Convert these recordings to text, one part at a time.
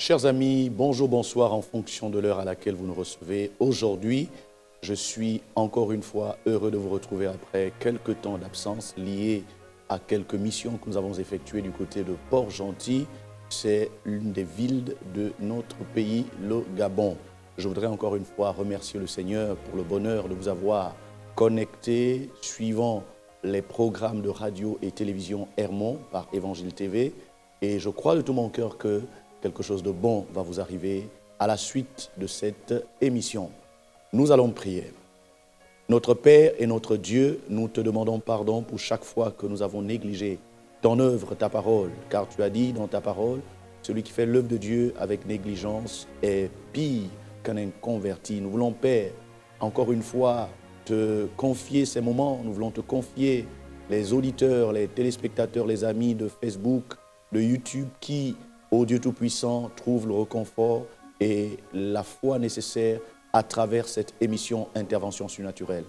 Chers amis, bonjour, bonsoir en fonction de l'heure à laquelle vous nous recevez. Aujourd'hui, je suis encore une fois heureux de vous retrouver après quelques temps d'absence liés à quelques missions que nous avons effectuées du côté de Port-Gentil. C'est l'une des villes de notre pays, le Gabon. Je voudrais encore une fois remercier le Seigneur pour le bonheur de vous avoir connecté, suivant les programmes de radio et télévision Hermon par Évangile TV. Et je crois de tout mon cœur que quelque chose de bon va vous arriver à la suite de cette émission. Nous allons prier. Notre Père et notre Dieu, nous te demandons pardon pour chaque fois que nous avons négligé ton œuvre, ta parole, car tu as dit dans ta parole, celui qui fait l'œuvre de Dieu avec négligence est pire qu'un inconverti. Nous voulons, Père, encore une fois, te confier ces moments, nous voulons te confier les auditeurs, les téléspectateurs, les amis de Facebook, de YouTube qui, ô Dieu Tout-Puissant, trouvent le réconfort et la foi nécessaire à travers cette émission Intervention surnaturelle.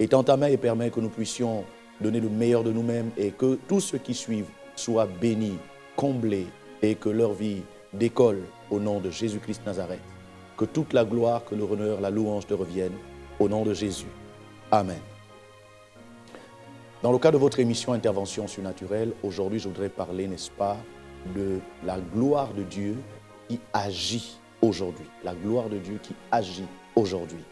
Étends ta main et permets que nous puissions donner le meilleur de nous-mêmes et que tous ceux qui suivent soient bénis, comblés et que leur vie décolle au nom de Jésus-Christ Nazareth. Que toute la gloire, que l'honneur, la louange te reviennent au nom de Jésus. Amen. Dans le cadre de votre émission Intervention surnaturelle, aujourd'hui je voudrais parler, n'est-ce pas, de la gloire de Dieu qui agit aujourd'hui. La gloire de Dieu qui agit aujourd'hui.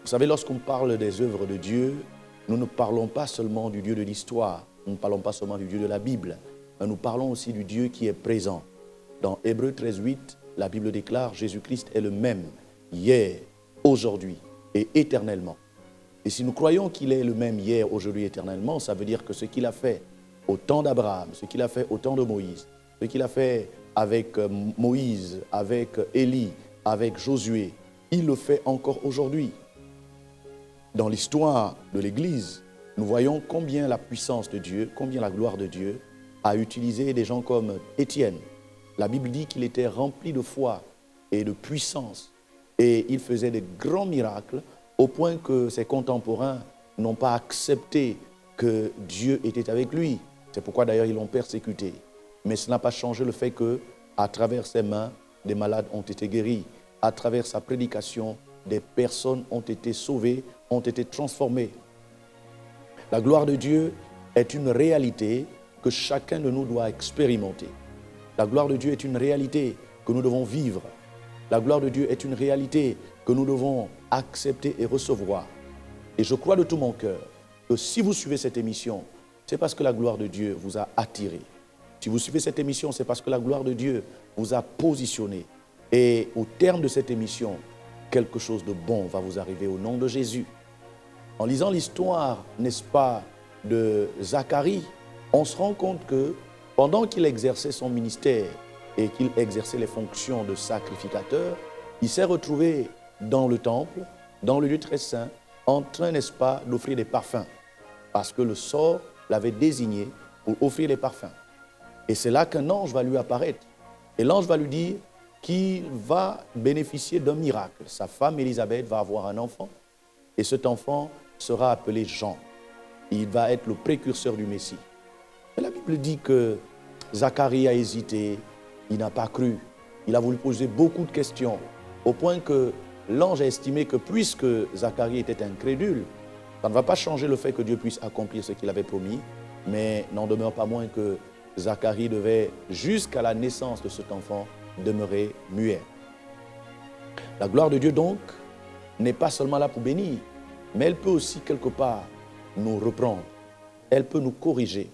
Vous savez, lorsqu'on parle des œuvres de Dieu, nous ne parlons pas seulement du Dieu de l'histoire, nous ne parlons pas seulement du Dieu de la Bible, mais nous parlons aussi du Dieu qui est présent. Dans Hébreux 13:8, la Bible déclare « Jésus-Christ est le même, hier, aujourd'hui et éternellement ». Et si nous croyons qu'il est le même hier, aujourd'hui, éternellement, ça veut dire que ce qu'il a fait au temps d'Abraham, ce qu'il a fait au temps de Moïse, ce qu'il a fait avec Moïse, avec Élie, avec Josué, il le fait encore aujourd'hui. Dans l'histoire de l'Église, nous voyons combien la puissance de Dieu, combien la gloire de Dieu a utilisé des gens comme Étienne. La Bible dit qu'il était rempli de foi et de puissance et il faisait de grands miracles au point que ses contemporains n'ont pas accepté que Dieu était avec lui. C'est pourquoi d'ailleurs ils l'ont persécuté. Mais cela n'a pas changé le fait qu'à travers ses mains, des malades ont été guéris. À travers sa prédication, des personnes ont été sauvées, ont été transformées. La gloire de Dieu est une réalité que chacun de nous doit expérimenter. La gloire de Dieu est une réalité que nous devons vivre. La gloire de Dieu est une réalité que nous devons accepter et recevoir. Et je crois de tout mon cœur que si vous suivez cette émission, c'est parce que la gloire de Dieu vous a attiré. Si vous suivez cette émission, c'est parce que la gloire de Dieu vous a positionné. Et au terme de cette émission, quelque chose de bon va vous arriver au nom de Jésus. En lisant l'histoire, n'est-ce pas, de Zacharie, on se rend compte que pendant qu'il exerçait son ministère et qu'il exerçait les fonctions de sacrificateur, il s'est retrouvé dans le temple, dans le lieu très saint, en train, n'est-ce pas, d'offrir des parfums. Parce que le sort l'avait désigné pour offrir les parfums. Et c'est là qu'un ange va lui apparaître. Et l'ange va lui dire qu'il va bénéficier d'un miracle. Sa femme Élisabeth va avoir un enfant. Et cet enfant sera appelé Jean. Il va être le précurseur du Messie. Et la Bible dit que Zacharie a hésité, il n'a pas cru. Il a voulu poser beaucoup de questions. Au point que l'ange a estimé que puisque Zacharie était incrédule, ça ne va pas changer le fait que Dieu puisse accomplir ce qu'il avait promis. Mais n'en demeure pas moins que Zacharie devait, jusqu'à la naissance de cet enfant, demeurer muet. La gloire de Dieu, donc, n'est pas seulement là pour bénir, mais elle peut aussi, quelque part, nous reprendre. Elle peut nous corriger.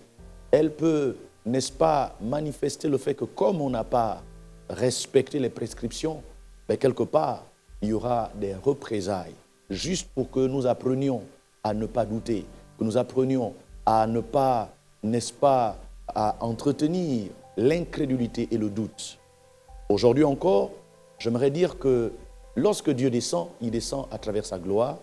Elle peut, n'est-ce pas, manifester le fait que comme on n'a pas respecté les prescriptions, ben quelque part, il y aura des représailles, juste pour que nous apprenions à ne pas douter, que nous apprenions à ne pas, n'est-ce pas, à entretenir l'incrédulité et le doute. Aujourd'hui encore, j'aimerais dire que lorsque Dieu descend, il descend à travers sa gloire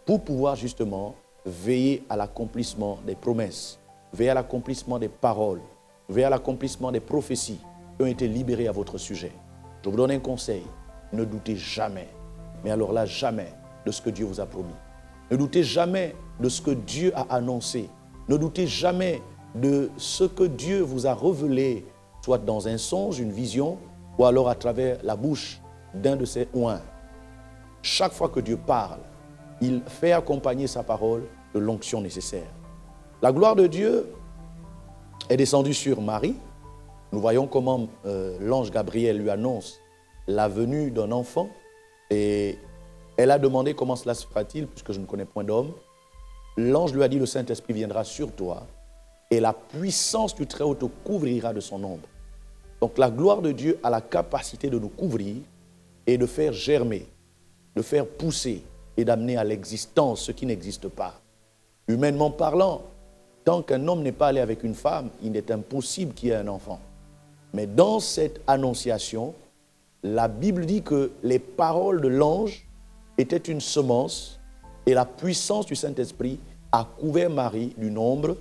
pour pouvoir justement veiller à l'accomplissement des promesses, veiller à l'accomplissement des paroles, veiller à l'accomplissement des prophéties qui ont été libérées à votre sujet. Je vous donne un conseil, ne doutez jamais, mais alors là jamais, de ce que Dieu vous a promis. Ne doutez jamais de ce que Dieu a annoncé. Ne doutez jamais de ce que Dieu vous a révélé, soit dans un songe, une vision, ou alors à travers la bouche d'un de ses oins. Chaque fois que Dieu parle, il fait accompagner sa parole de l'onction nécessaire. La gloire de Dieu est descendue sur Marie. Nous voyons comment l'ange Gabriel lui annonce la venue d'un enfant et elle a demandé comment cela se fera-t-il puisque je ne connais point d'homme. L'ange lui a dit, le Saint-Esprit viendra sur toi et la puissance du Très-Haut te couvrira de son ombre. Donc la gloire de Dieu a la capacité de nous couvrir et de faire germer, de faire pousser et d'amener à l'existence ce qui n'existe pas. Humainement parlant, tant qu'un homme n'est pas allé avec une femme, il est impossible qu'il y ait un enfant. Mais dans cette annonciation, la Bible dit que les paroles de l'ange étaient une semence et la puissance du Saint-Esprit a couvert Marie d'une ombre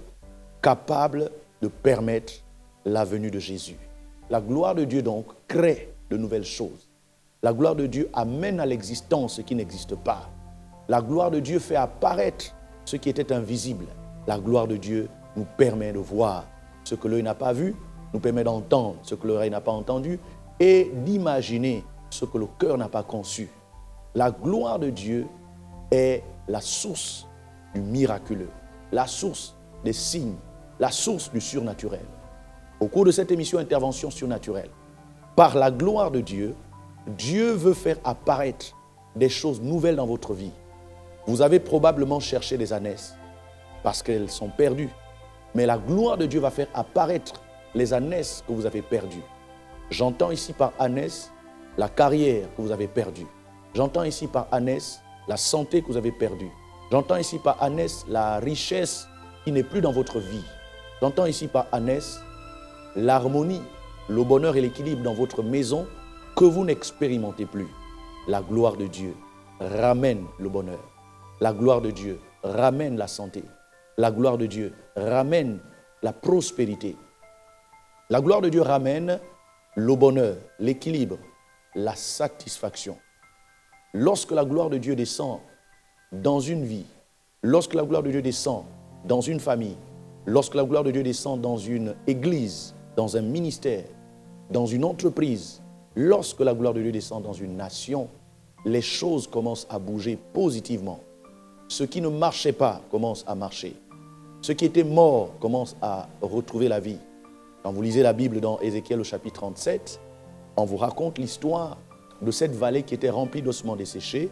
capable de permettre la venue de Jésus. La gloire de Dieu donc crée de nouvelles choses. La gloire de Dieu amène à l'existence ce qui n'existe pas. La gloire de Dieu fait apparaître ce qui était invisible. La gloire de Dieu nous permet de voir ce que l'œil n'a pas vu, nous permet d'entendre ce que l'oreille n'a pas entendu et d'imaginer ce que le cœur n'a pas conçu. La gloire de Dieu est la source du miraculeux, la source des signes, la source du surnaturel. Au cours de cette émission Intervention surnaturelle, par la gloire de Dieu, Dieu veut faire apparaître des choses nouvelles dans votre vie. Vous avez probablement cherché des ânesses parce qu'elles sont perdues. Mais la gloire de Dieu va faire apparaître les ânesses que vous avez perdues. J'entends ici par ânesse la carrière que vous avez perdue. J'entends ici par ânesse la santé que vous avez perdue. J'entends ici par ânesse la richesse qui n'est plus dans votre vie. J'entends ici par ânesse l'harmonie, le bonheur et l'équilibre dans votre maison que vous n'expérimentez plus. La gloire de Dieu ramène le bonheur. La gloire de Dieu ramène la santé. La gloire de Dieu ramène la prospérité. La gloire de Dieu ramène le bonheur, l'équilibre, la satisfaction. Lorsque la gloire de Dieu descend dans une vie, lorsque la gloire de Dieu descend dans une famille, lorsque la gloire de Dieu descend dans une église, dans un ministère, dans une entreprise, lorsque la gloire de Dieu descend dans une nation, les choses commencent à bouger positivement. Ce qui ne marchait pas commence à marcher. Ce qui était mort commence à retrouver la vie. Quand vous lisez la Bible dans Ézéchiel au chapitre 37, on vous raconte l'histoire de cette vallée qui était remplie d'ossements desséchés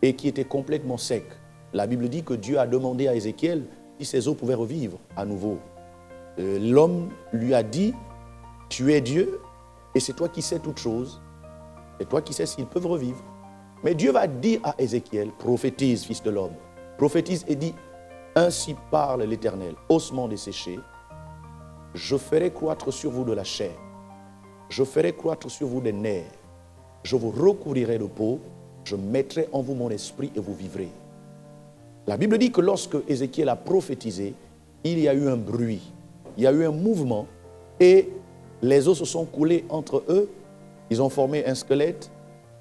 et qui était complètement sec. La Bible dit que Dieu a demandé à Ézéchiel si ces eaux pouvaient revivre à nouveau. L'homme lui a dit, tu es Dieu et c'est toi qui sais toutes choses. C'est toi qui sais s'ils peuvent revivre. Mais Dieu va dire à Ézéchiel, prophétise, fils de l'homme, prophétise et dit, ainsi parle l'Éternel, ossements desséchés, je ferai croître sur vous de la chair, je ferai croître sur vous des nerfs, je vous recouvrirai de peau, je mettrai en vous mon esprit et vous vivrez. La Bible dit que lorsque Ézéchiel a prophétisé, il y a eu un bruit, il y a eu un mouvement et les os se sont coulés entre eux, ils ont formé un squelette,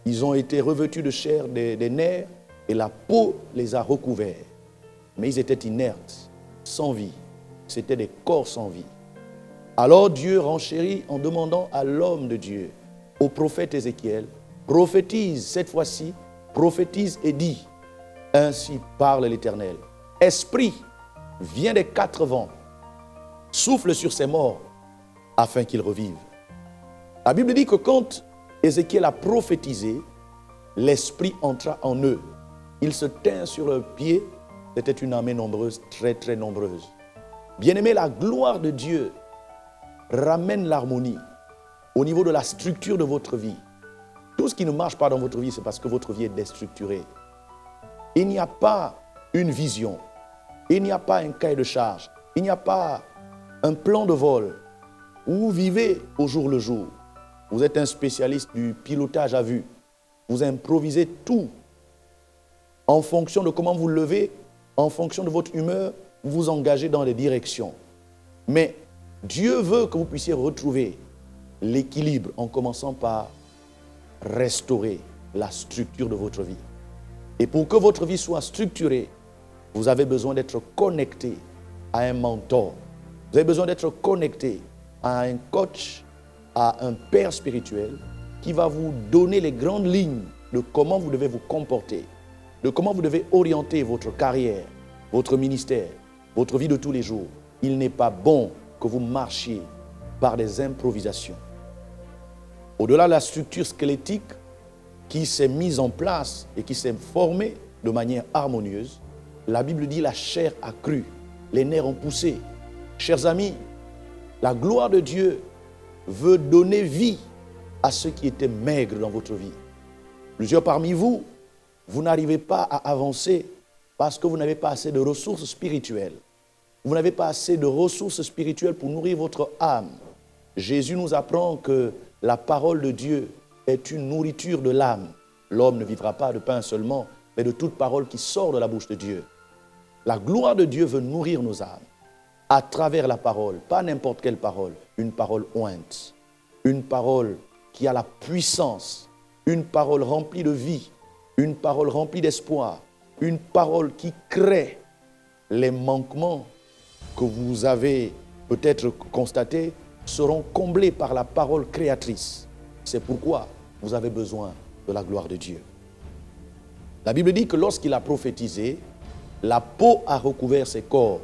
ils ont été revêtus de chair des nerfs et la peau les a recouverts. Mais ils étaient inertes, sans vie. C'était des corps sans vie. Alors Dieu renchérit en demandant à l'homme de Dieu, au prophète Ézéchiel, prophétise cette fois-ci, prophétise et dit, ainsi parle l'Éternel. Esprit, viens des quatre vents, souffle sur ces morts, afin qu'ils revivent. La Bible dit que quand Ézéchiel a prophétisé, l'Esprit entra en eux. Ils se tinrent sur leurs pieds. C'était une armée nombreuse, très très nombreuse. Bien-aimés, la gloire de Dieu ramène l'harmonie au niveau de la structure de votre vie. Tout ce qui ne marche pas dans votre vie, c'est parce que votre vie est déstructurée. Il n'y a pas une vision, il n'y a pas un cahier de charge, il n'y a pas un plan de vol où vous vivez au jour le jour. Vous êtes un spécialiste du pilotage à vue. Vous improvisez tout en fonction de comment vous levez, en fonction de votre humeur, vous vous engagez dans les directions. Mais Dieu veut que vous puissiez retrouver l'équilibre en commençant par restaurer la structure de votre vie. Et pour que votre vie soit structurée, vous avez besoin d'être connecté à un mentor. Vous avez besoin d'être connecté à un coach, à un père spirituel qui va vous donner les grandes lignes de comment vous devez vous comporter, de comment vous devez orienter votre carrière, votre ministère, votre vie de tous les jours. Il n'est pas bon que vous marchiez par des improvisations. Au-delà de la structure squelettique qui s'est mise en place et qui s'est formée de manière harmonieuse, la Bible dit la chair a cru, les nerfs ont poussé. Chers amis, la gloire de Dieu veut donner vie à ceux qui étaient maigres dans votre vie. Plusieurs parmi vous, vous n'arrivez pas à avancer parce que vous n'avez pas assez de ressources spirituelles. Vous n'avez pas assez de ressources spirituelles pour nourrir votre âme. Jésus nous apprend que la parole de Dieu est une nourriture de l'âme. L'homme ne vivra pas de pain seulement, mais de toute parole qui sort de la bouche de Dieu. La gloire de Dieu veut nourrir nos âmes à travers la parole, pas n'importe quelle parole, une parole ointe, une parole qui a la puissance, une parole remplie de vie, une parole remplie d'espoir, une parole qui crée les manquements que vous avez peut-être constatés seront comblés par la parole créatrice. C'est pourquoi vous avez besoin de la gloire de Dieu. La Bible dit que lorsqu'il a prophétisé, la peau a recouvert ses corps.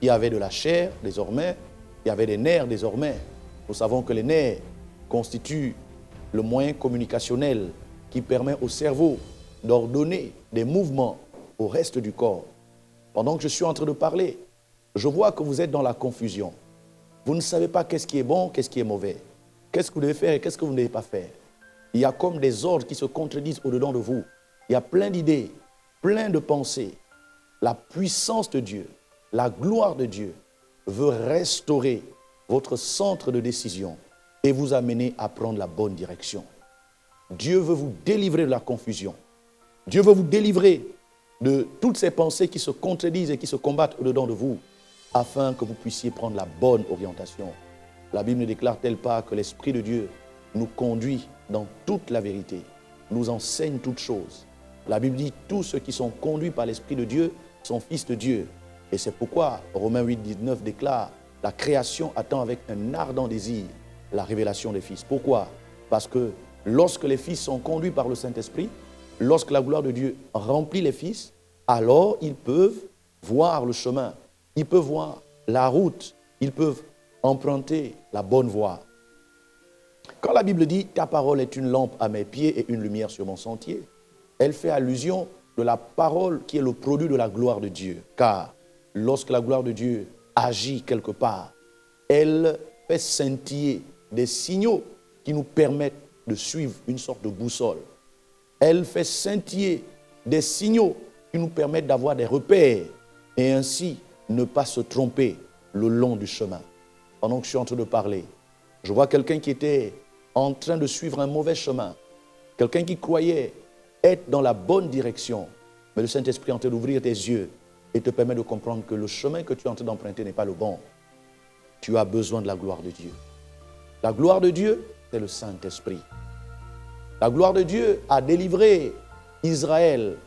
Il y avait de la chair désormais, il y avait des nerfs désormais. Nous savons que les nerfs constituent le moyen communicationnel qui permet au cerveau d'ordonner des mouvements au reste du corps. Pendant que je suis en train de parler, je vois que vous êtes dans la confusion. Vous ne savez pas qu'est-ce qui est bon, qu'est-ce qui est mauvais. Qu'est-ce que vous devez faire et qu'est-ce que vous ne devez pas faire. Il y a comme des ordres qui se contredisent au-dedans de vous. Il y a plein d'idées, plein de pensées. La puissance de Dieu, la gloire de Dieu veut restaurer votre centre de décision et vous amener à prendre la bonne direction. Dieu veut vous délivrer de la confusion. Dieu veut vous délivrer de toutes ces pensées qui se contredisent et qui se combattent au-dedans de vous afin que vous puissiez prendre la bonne orientation. La Bible ne déclare-t-elle pas que l'Esprit de Dieu nous conduit dans toute la vérité, nous enseigne toutes choses. La Bible dit tous ceux qui sont conduits par l'Esprit de Dieu sont fils de Dieu. Et c'est pourquoi Romains 8, 19 déclare la création attend avec un ardent désir la révélation des fils. Pourquoi? Parce que lorsque les fils sont conduits par le Saint-Esprit, lorsque la gloire de Dieu remplit les fils, alors ils peuvent voir le chemin, ils peuvent voir la route, ils peuvent emprunter la bonne voie. Quand la Bible dit « Ta parole est une lampe à mes pieds et une lumière sur mon sentier », elle fait allusion de la parole qui est le produit de la gloire de Dieu. Car lorsque la gloire de Dieu agit quelque part, elle fait scintiller des signaux qui nous permettent de suivre une sorte de boussole. Elle fait scintiller des signaux qui nous permettent d'avoir des repères et ainsi ne pas se tromper le long du chemin. Pendant que je suis en train de parler, je vois quelqu'un qui était en train de suivre un mauvais chemin, quelqu'un qui croyait être dans la bonne direction, mais le Saint-Esprit est en train d'ouvrir tes yeux et te permet de comprendre que le chemin que tu es en train d'emprunter n'est pas le bon. Tu as besoin de la gloire de Dieu. La gloire de Dieu, c'est le Saint-Esprit. La gloire de Dieu a délivré Israël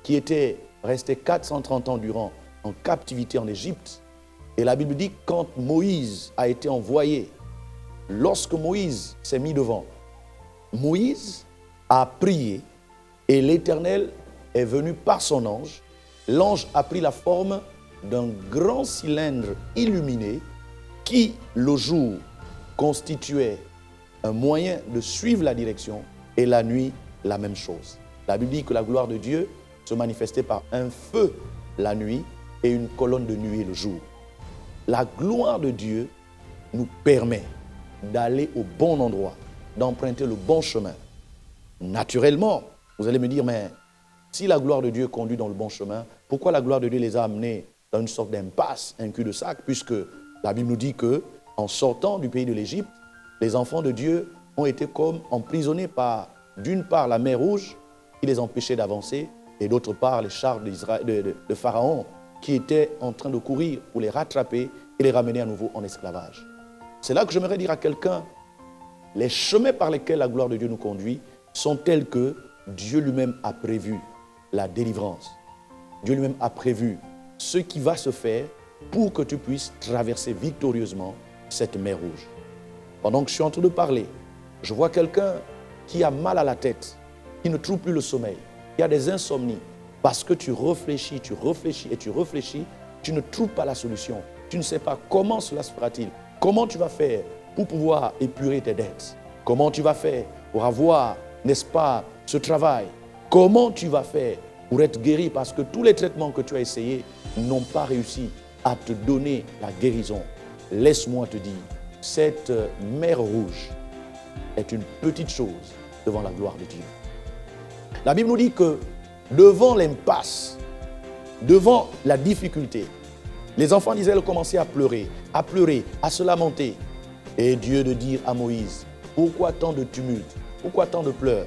qui était resté 430 ans durant en captivité en Égypte. Et la Bible dit que quand Moïse a été envoyé, lorsque Moïse s'est mis devant, Moïse a prié et l'Éternel est venu par son ange. L'ange a pris la forme d'un grand cylindre illuminé qui, le jour, constituait un moyen de suivre la direction et la nuit, la même chose. La Bible dit que la gloire de Dieu se manifestait par un feu la nuit et une colonne de nuée le jour. La gloire de Dieu nous permet d'aller au bon endroit, d'emprunter le bon chemin. Naturellement, vous allez me dire, mais si la gloire de Dieu conduit dans le bon chemin, pourquoi la gloire de Dieu les a amenés dans une sorte d'impasse, un cul-de-sac, puisque la Bible nous dit qu'en sortant du pays de l'Égypte, les enfants de Dieu ont été comme emprisonnés par, d'une part, la mer Rouge, qui les empêchait d'avancer, et d'autre part, les chars de Pharaon, qui étaient en train de courir pour les rattraper et les ramener à nouveau en esclavage. C'est là que j'aimerais dire à quelqu'un, les chemins par lesquels la gloire de Dieu nous conduit sont tels que Dieu lui-même a prévu la délivrance. Dieu lui-même a prévu ce qui va se faire pour que tu puisses traverser victorieusement cette mer Rouge. Pendant que je suis en train de parler, je vois quelqu'un qui a mal à la tête, qui ne trouve plus le sommeil, qui a des insomnies, parce que tu réfléchis et tu réfléchis, tu ne trouves pas la solution. Tu ne sais pas comment cela se fera-t-il. Comment tu vas faire pour pouvoir épurer tes dettes? Comment tu vas faire pour avoir, n'est-ce pas, ce travail? Comment tu vas faire pour être guéri? Parce que tous les traitements que tu as essayés n'ont pas réussi à te donner la guérison. Laisse-moi te dire, cette mer rouge est une petite chose devant la gloire de Dieu. La Bible nous dit que devant l'impasse, devant la difficulté, les enfants d'Israël commençaient à pleurer, à se lamenter. Et Dieu de dire à Moïse, pourquoi tant de tumulte? Pourquoi tant de pleurs?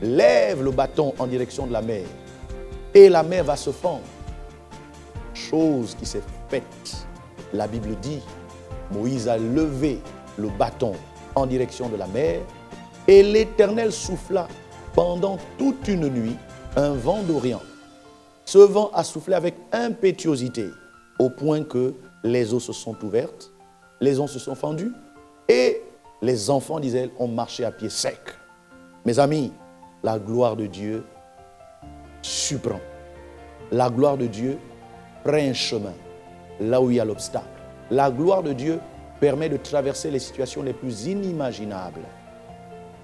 Lève le bâton en direction de la mer et la mer va se fendre. Chose qui s'est faite. La Bible dit, Moïse a levé le bâton en direction de la mer et l'Éternel souffla pendant toute une nuit un vent d'Orient. Ce vent a soufflé avec impétuosité au point que les eaux se sont ouvertes, les eaux se sont fendues et les enfants d'Israël ont marché à pied sec. Mes amis, la gloire de Dieu surprend. La gloire de Dieu prend un chemin là où il y a l'obstacle. La gloire de Dieu permet de traverser les situations les plus inimaginables.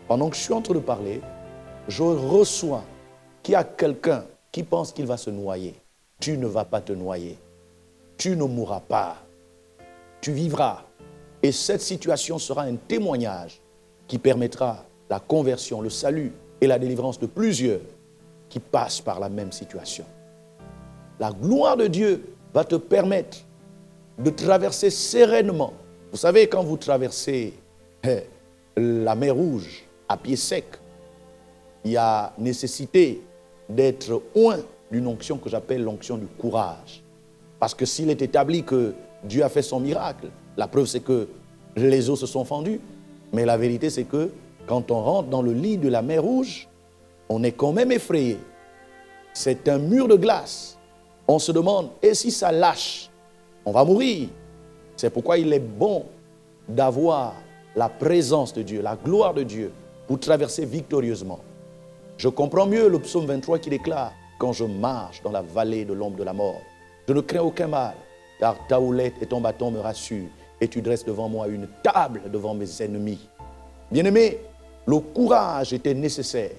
Pendant que je suis en train de parler, je reçois qu'il y a quelqu'un qui pense qu'il va se noyer. Tu ne vas pas te noyer. Tu ne mourras pas. Tu vivras. Et cette situation sera un témoignage qui permettra la conversion, le salut et la délivrance de plusieurs qui passent par la même situation. La gloire de Dieu va te permettre de traverser sereinement. Vous savez, quand vous traversez la mer Rouge à pied sec, il y a nécessité d'être oint d'une onction que j'appelle l'onction du courage. Parce que s'il est établi que Dieu a fait son miracle, la preuve c'est que les eaux se sont fendues, mais la vérité c'est que quand on rentre dans le lit de la mer Rouge, on est quand même effrayé. C'est un mur de glace. On se demande, et si ça lâche, on va mourir. C'est pourquoi il est bon d'avoir la présence de Dieu, la gloire de Dieu, pour traverser victorieusement. Je comprends mieux le psaume 23 qui déclare, quand je marche dans la vallée de l'ombre de la mort, je ne crains aucun mal, car ta houlette et ton bâton me rassurent, et tu dresses devant moi une table devant mes ennemis. Bien-aimés, le courage était nécessaire,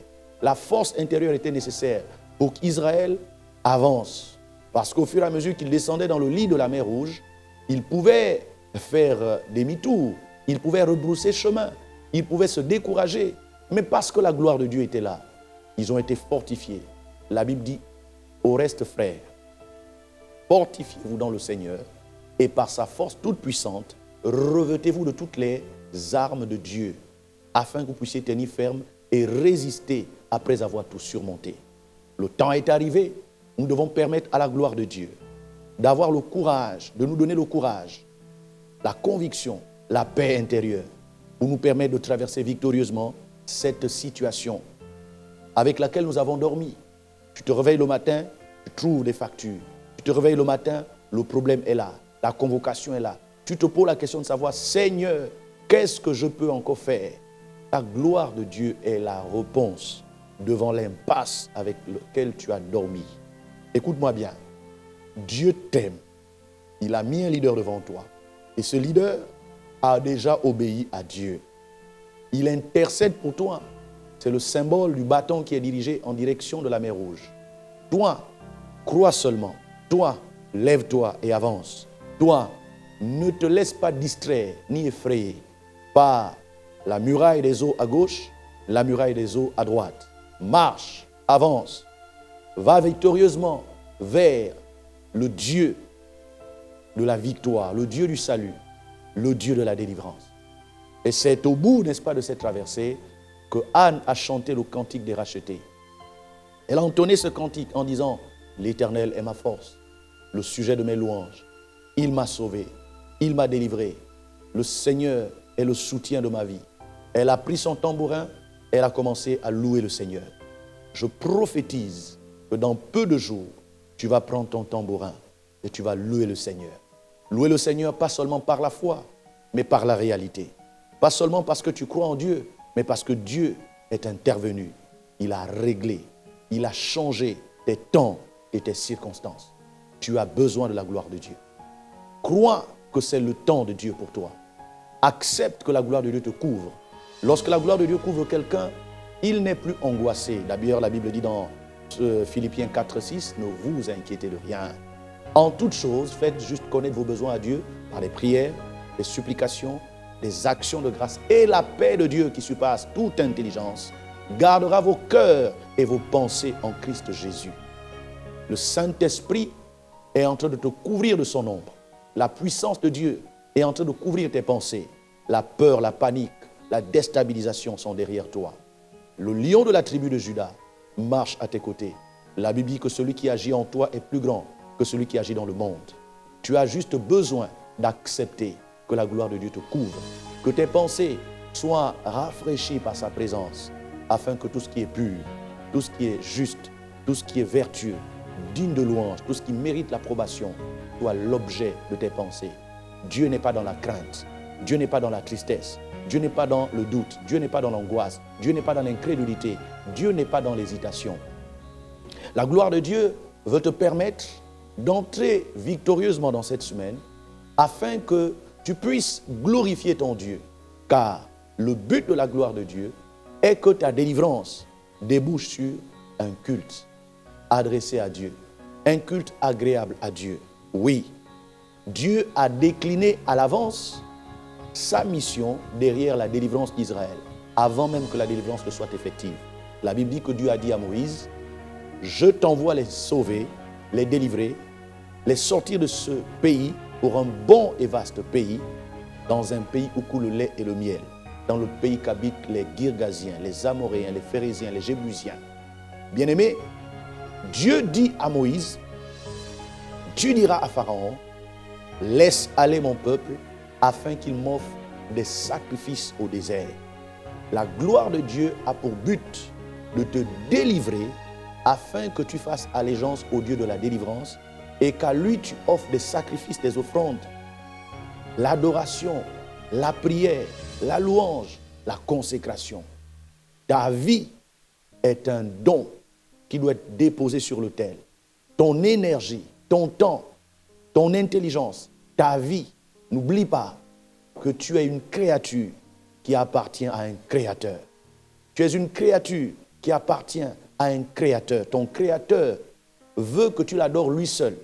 la force intérieure était nécessaire pour qu'Israël avance. Parce qu'au fur et à mesure qu'il descendait dans le lit de la mer Rouge, il pouvait faire demi-tour, il pouvait rebrousser chemin, il pouvait se décourager. Mais parce que la gloire de Dieu était là, ils ont été fortifiés. La Bible dit, au reste frères, fortifiez-vous dans le Seigneur et par sa force toute puissante, revêtez-vous de toutes les armes de Dieu afin que vous puissiez tenir ferme et résister après avoir tout surmonté. Le temps est arrivé, nous devons permettre à la gloire de Dieu d'avoir le courage, de nous donner le courage, la conviction, la paix intérieure pour nous permettre de traverser victorieusement cette situation avec laquelle nous avons dormi. Tu te réveilles le matin, tu trouves des factures. Tu te réveilles le matin, le problème est là, la convocation est là. Tu te poses la question de savoir, Seigneur, qu'est-ce que je peux encore faire? La gloire de Dieu est la réponse devant l'impasse avec laquelle tu as dormi. Écoute-moi bien, Dieu t'aime. Il a mis un leader devant toi. Et ce leader a déjà obéi à Dieu. Il intercède pour toi. C'est le symbole du bâton qui est dirigé en direction de la mer Rouge. Toi, crois seulement. Toi, lève-toi et avance. Toi, ne te laisse pas distraire ni effrayer par la muraille des eaux à gauche, la muraille des eaux à droite. Marche, avance, va victorieusement vers le Dieu de la victoire, le Dieu du salut, le Dieu de la délivrance. Et c'est au bout, n'est-ce pas, de cette traversée que Anne a chanté le cantique des rachetés. Elle a entonné ce cantique en disant « L'Éternel est ma force, le sujet de mes louanges. Il m'a sauvé, il m'a délivré. Le Seigneur est le soutien de ma vie. » Elle a pris son tambourin, elle a commencé à louer le Seigneur. Je prophétise que dans peu de jours, tu vas prendre ton tambourin et tu vas louer le Seigneur. Louer le Seigneur pas seulement par la foi, mais par la réalité. Pas seulement parce que tu crois en Dieu, mais parce que Dieu est intervenu. Il a réglé, il a changé tes temps et tes circonstances. Tu as besoin de la gloire de Dieu. Crois que c'est le temps de Dieu pour toi. Accepte que la gloire de Dieu te couvre. Lorsque la gloire de Dieu couvre quelqu'un, il n'est plus angoissé. D'ailleurs, la Bible dit dans Philippiens 4, 6, ne vous inquiétez de rien. En toute chose, faites juste connaître vos besoins à Dieu par les prières, les supplications, les actions de grâce, et la paix de Dieu qui surpasse toute intelligence gardera vos cœurs et vos pensées en Christ Jésus. Le Saint-Esprit est en train de te couvrir de son ombre. La puissance de Dieu est en train de couvrir tes pensées. La peur, la panique, la déstabilisation sont derrière toi. Le lion de la tribu de Juda marche à tes côtés. La Bible dit que celui qui agit en toi est plus grand que celui qui agit dans le monde. Tu as juste besoin d'accepter que la gloire de Dieu te couvre, que tes pensées soient rafraîchies par sa présence, afin que tout ce qui est pur, tout ce qui est juste, tout ce qui est vertueux, digne de louange, tout ce qui mérite l'approbation, soit l'objet de tes pensées. Dieu n'est pas dans la crainte, Dieu n'est pas dans la tristesse, Dieu n'est pas dans le doute, Dieu n'est pas dans l'angoisse, Dieu n'est pas dans l'incrédulité, Dieu n'est pas dans l'hésitation. La gloire de Dieu veut te permettre d'entrer victorieusement dans cette semaine afin que tu puisses glorifier ton Dieu. Car le but de la gloire de Dieu est que ta délivrance débouche sur un culte adressé à Dieu, un culte agréable à Dieu. Oui, Dieu a décliné à l'avance sa mission derrière la délivrance d'Israël, avant même que la délivrance ne soit effective. La Bible dit que Dieu a dit à Moïse, « Je t'envoie les sauver, les délivrer, les sortir de ce pays pour un bon et vaste pays, dans un pays où coule le lait et le miel, dans le pays qu'habitent les Girgasiens, les Amoréens, les Phérésiens, les Jébusiens. » Bien-aimé, Dieu dit à Moïse, « Tu diras à Pharaon, laisse aller mon peuple afin qu'il m'offre des sacrifices au désert. » La gloire de Dieu a pour but de te délivrer afin que tu fasses allégeance au Dieu de la délivrance et qu'à lui tu offres des sacrifices, des offrandes, l'adoration, la prière, la louange, la consécration. Ta vie est un don qui doit être déposé sur l'autel. Ton énergie, ton temps, ton intelligence, ta vie, n'oublie pas que tu es une créature qui appartient à un créateur. Tu es une créature qui appartient à un créateur. Ton créateur veut que tu l'adores lui seul.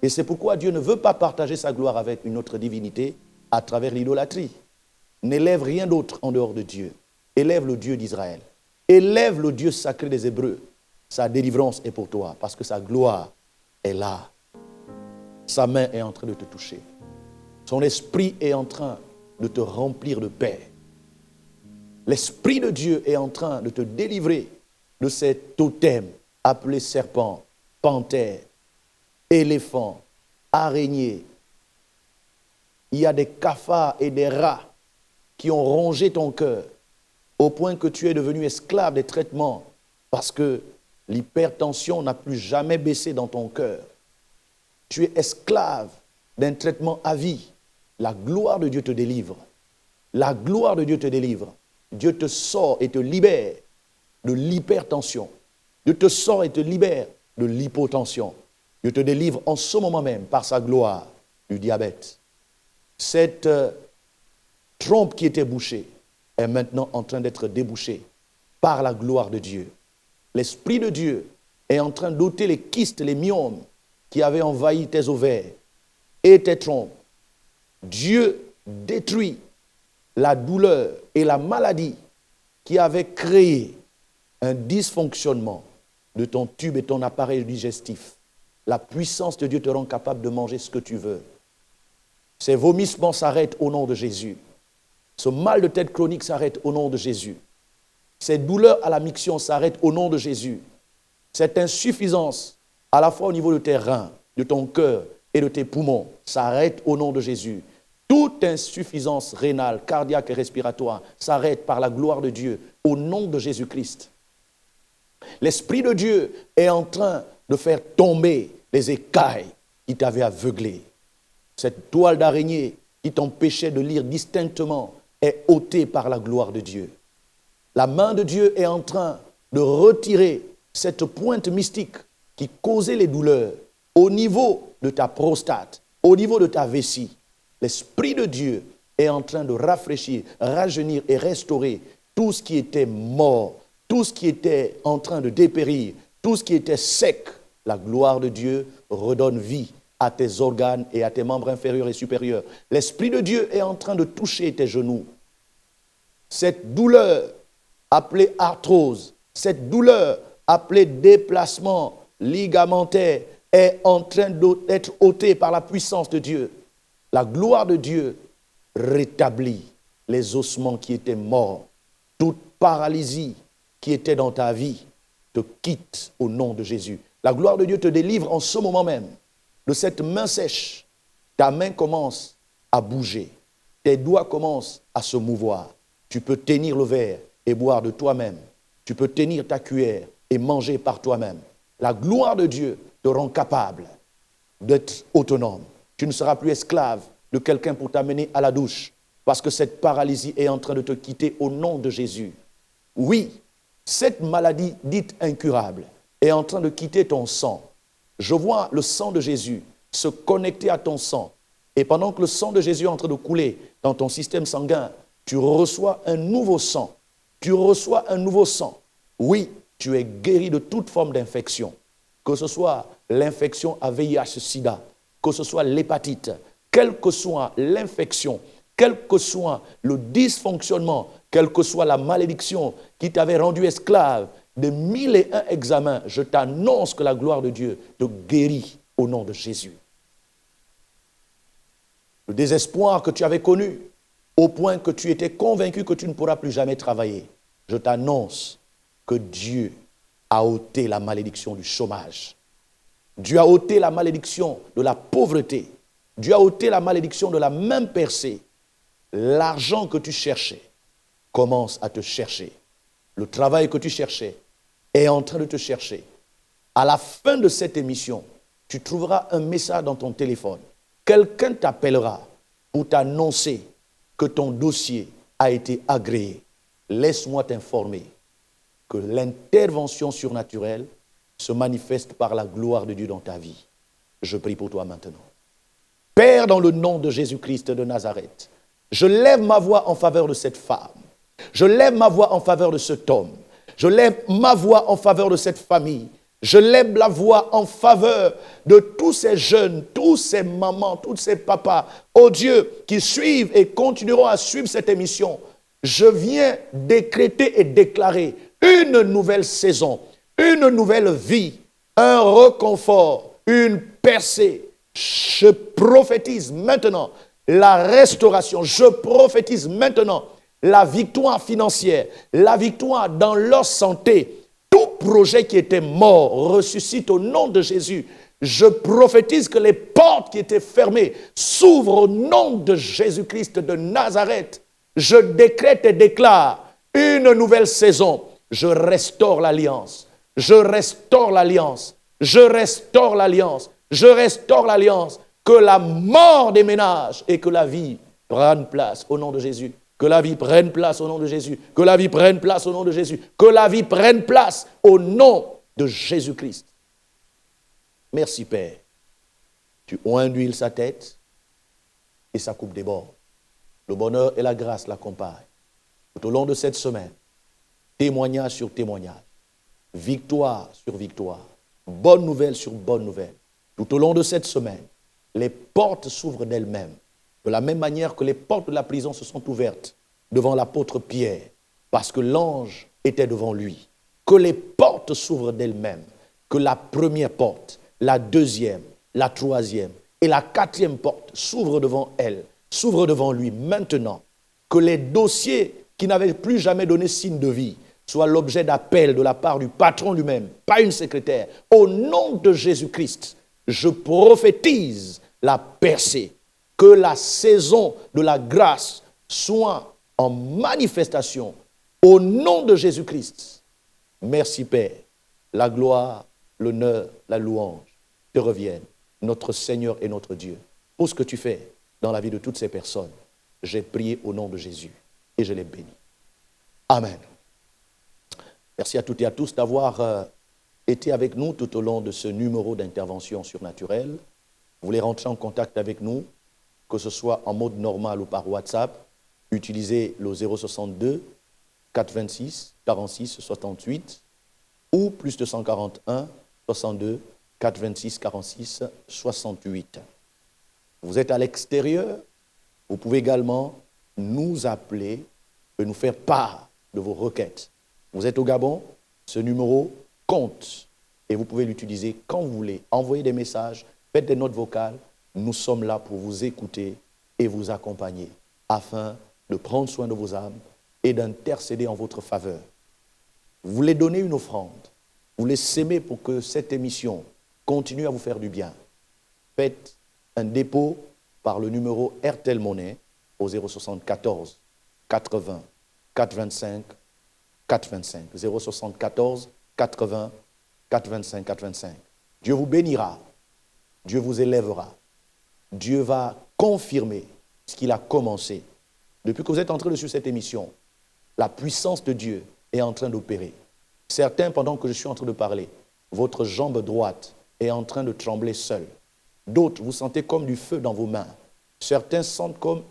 Et c'est pourquoi Dieu ne veut pas partager sa gloire avec une autre divinité à travers l'idolâtrie. N'élève rien d'autre en dehors de Dieu. Élève le Dieu d'Israël. Élève le Dieu sacré des Hébreux. Sa délivrance est pour toi parce que sa gloire est là. Sa main est en train de te toucher. Son esprit est en train de te remplir de paix. L'Esprit de Dieu est en train de te délivrer de ces totems appelés serpents, panthères, éléphants, araignées. Il y a des cafards et des rats qui ont rongé ton cœur au point que tu es devenu esclave des traitements parce que l'hypertension n'a plus jamais baissé dans ton cœur. Tu es esclave d'un traitement à vie. La gloire de Dieu te délivre. La gloire de Dieu te délivre. Dieu te sort et te libère de l'hypertension. Dieu te sort et te libère de l'hypotension. Dieu te délivre en ce moment même par sa gloire du diabète. Cette trompe qui était bouchée est maintenant en train d'être débouchée par la gloire de Dieu. L'Esprit de Dieu est en train d'ôter les kystes, les myomes qui avaient envahi tes ovaires et tes trompes. Dieu détruit la douleur et la maladie qui avaient créé un dysfonctionnement de ton tube et ton appareil digestif. La puissance de Dieu te rend capable de manger ce que tu veux. Ces vomissements s'arrêtent au nom de Jésus. Ce mal de tête chronique s'arrête au nom de Jésus. Ces douleurs à la miction s'arrêtent au nom de Jésus. Cette insuffisance, à la fois au niveau de tes reins, de ton cœur et de tes poumons, s'arrête au nom de Jésus. Toute insuffisance rénale, cardiaque et respiratoire s'arrête par la gloire de Dieu au nom de Jésus-Christ. L'Esprit de Dieu est en train de faire tomber les écailles qui t'avaient aveuglé. Cette toile d'araignée qui t'empêchait de lire distinctement est ôtée par la gloire de Dieu. La main de Dieu est en train de retirer cette pointe mystique qui causait les douleurs au niveau de ta prostate, au niveau de ta vessie. L'Esprit de Dieu est en train de rafraîchir, rajeunir et restaurer tout ce qui était mort, tout ce qui était en train de dépérir, tout ce qui était sec. La gloire de Dieu redonne vie à tes organes et à tes membres inférieurs et supérieurs. L'Esprit de Dieu est en train de toucher tes genoux. Cette douleur appelée arthrose, cette douleur appelée déplacement ligamentaire est en train d'être ôtée par la puissance de Dieu. La gloire de Dieu rétablit les ossements qui étaient morts. Toute paralysie qui était dans ta vie te quitte au nom de Jésus. La gloire de Dieu te délivre en ce moment même de cette main sèche. Ta main commence à bouger. Tes doigts commencent à se mouvoir. Tu peux tenir le verre et boire de toi-même. Tu peux tenir ta cuillère et manger par toi-même. La gloire de Dieu te rend capable d'être autonome. Tu ne seras plus esclave de quelqu'un pour t'amener à la douche parce que cette paralysie est en train de te quitter au nom de Jésus. Oui, cette maladie dite incurable est en train de quitter ton sang. Je vois le sang de Jésus se connecter à ton sang. Et pendant que le sang de Jésus est en train de couler dans ton système sanguin, tu reçois un nouveau sang. Tu reçois un nouveau sang. Oui, tu es guéri de toute forme d'infection. Que ce soit l'infection à VIH-Sida, que ce soit l'hépatite, quelle que soit l'infection, quel que soit le dysfonctionnement, quelle que soit la malédiction qui t'avait rendu esclave de 1001 examens, je t'annonce que la gloire de Dieu te guérit au nom de Jésus. Le désespoir que tu avais connu, au point que tu étais convaincu que tu ne pourras plus jamais travailler, je t'annonce que Dieu a ôté la malédiction du chômage. Dieu a ôté la malédiction de la pauvreté. Dieu a ôté la malédiction de la main percée. L'argent que tu cherchais commence à te chercher. Le travail que tu cherchais est en train de te chercher. À la fin de cette émission, tu trouveras un message dans ton téléphone. Quelqu'un t'appellera pour t'annoncer que ton dossier a été agréé. Laisse-moi t'informer que l'intervention surnaturelle se manifeste par la gloire de Dieu dans ta vie. Je prie pour toi maintenant. Père, dans le nom de Jésus-Christ de Nazareth, je lève ma voix en faveur de cette femme. Je lève ma voix en faveur de cet homme. Je lève ma voix en faveur de cette famille. Je lève la voix en faveur de tous ces jeunes, tous ces mamans, tous ces papas, oh Dieu, qui suivent et continueront à suivre cette émission. Je viens décréter et déclarer une nouvelle saison, une nouvelle vie, un reconfort, une percée. Je prophétise maintenant la restauration. Je prophétise maintenant la victoire financière, la victoire dans leur santé. Tout projet qui était mort ressuscite au nom de Jésus. Je prophétise que les portes qui étaient fermées s'ouvrent au nom de Jésus-Christ de Nazareth. Je décrète et déclare une nouvelle saison. Je restaure l'alliance. Je restaure l'alliance. Je restaure l'alliance. Je restaure l'alliance. Que la mort déménage et que la vie prenne place au nom de Jésus. Que la vie prenne place au nom de Jésus. Que la vie prenne place au nom de Jésus. Que la vie prenne place au nom de Jésus-Christ. Merci Père. Tu oinduiles sa tête et sa coupe déborde. Le bonheur et la grâce l'accompagnent. Tout au long de cette semaine, témoignage sur témoignage, victoire sur victoire, bonne nouvelle sur bonne nouvelle. Tout au long de cette semaine, les portes s'ouvrent d'elles-mêmes. De la même manière que les portes de la prison se sont ouvertes devant l'apôtre Pierre, parce que l'ange était devant lui. Que les portes s'ouvrent d'elles-mêmes. Que la première porte, la deuxième, la troisième et la quatrième porte s'ouvrent devant elle, s'ouvrent devant lui maintenant. Que les dossiers qui n'avaient plus jamais donné signe de vie soient l'objet d'appel de la part du patron lui-même, pas une secrétaire. Au nom de Jésus-Christ, je prophétise la percée. Que la saison de la grâce soit en manifestation au nom de Jésus-Christ. Merci Père. La gloire, l'honneur, la louange te reviennent, notre Seigneur et notre Dieu. Pour ce que tu fais dans la vie de toutes ces personnes, j'ai prié au nom de Jésus et je les bénis. Amen. Merci à toutes et à tous d'avoir été avec nous tout au long de ce numéro d'intervention surnaturelle. Vous voulez rentrer en contact avec nous, que ce soit en mode normal ou par WhatsApp, utilisez le 062 426 46 68 ou plus 241 62 426 46 68. Vous êtes à l'extérieur, vous pouvez également nous appeler et nous faire part de vos requêtes. Vous êtes au Gabon, ce numéro compte et vous pouvez l'utiliser quand vous voulez. Envoyez des messages, faites des notes vocales. Nous sommes là pour vous écouter et vous accompagner afin de prendre soin de vos âmes et d'intercéder en votre faveur. Vous voulez donner une offrande, vous voulez s'aimer pour que cette émission continue à vous faire du bien. Faites un dépôt par le numéro RTL Monnaie au 074 80 425 425. 074 80 425 425. Dieu vous bénira, Dieu vous élèvera, Dieu va confirmer ce qu'il a commencé. Depuis que vous êtes entré dessus cette émission, la puissance de Dieu est en train d'opérer. Certains, pendant que je suis en train de parler, votre jambe droite est en train de trembler seule. D'autres, vous sentez comme du feu dans vos mains. Certains sentent comme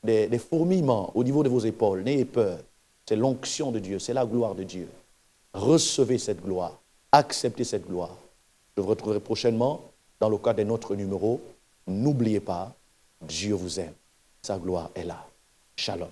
des fourmillements au niveau de vos épaules. N'ayez peur. C'est l'onction de Dieu, c'est la gloire de Dieu. Recevez cette gloire. Acceptez cette gloire. Je vous retrouverai prochainement dans le cadre d'un autre numéro. N'oubliez pas, Dieu vous aime. Sa gloire est là. Shalom.